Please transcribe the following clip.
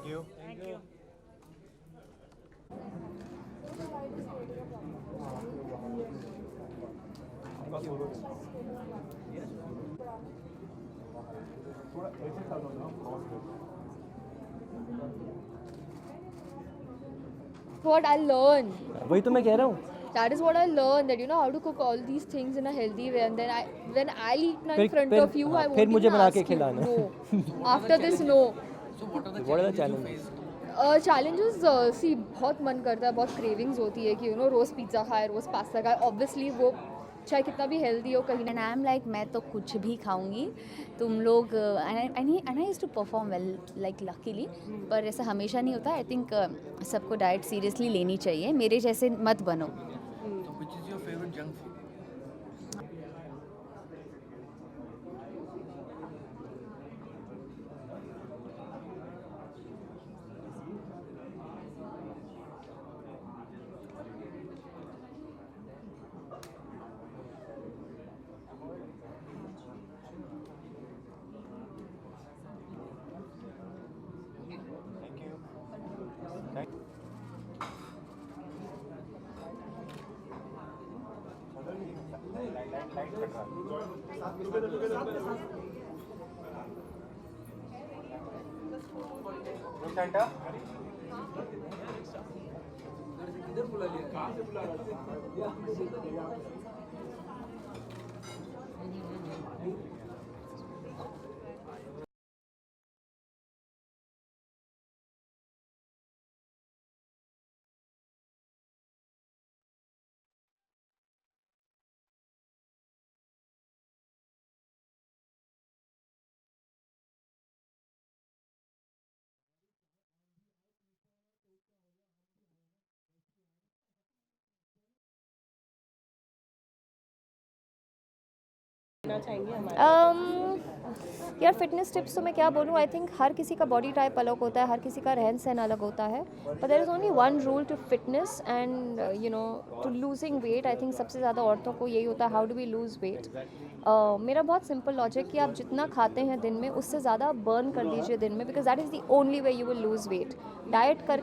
Thank you. Thank you. What I learn. वही तो मैं कह रहा हूँ. That is what I learned, that you know how to cook all these things in a healthy way, and then when I'll eat na in front of you, I won't फिर मुझे even बना ask के you. खिलाना. No. After this, no. What are the challenges? Challenges, see, बहुत मन करता है, बहुत cravings होती है कि you know रोज़ पिज़्ज़ा खाए, रोज़ पास्ता खाए. Obviously वो चाहे कितना भी healthy हो कहीं And I'm like मैं तो कुछ भी खाऊंगी तुम लोग and I used to perform well like luckily पर ऐसा हमेशा नहीं होता. I think सबको डाइट सीरियसली लेनी चाहिए. मेरे जैसे मत बनो. So, which is your favorite junk food? Santa? यार फिटनेस टिप्स तो मैं क्या बोलूँ. आई थिंक हर किसी का बॉडी टाइप अलग होता है, हर किसी का रहन सहन अलग होता है. But there is only one rule to fitness and you know to losing weight. I think सबसे ज़्यादा औरतों को यही होता है, how do we lose weight. मेरा बहुत सिंपल लॉजिक कि आप जितना खाते हैं दिन में उससे ज़्यादा बर्न कर दीजिए दिन में, because that is the only way you will lose weight. Diet कर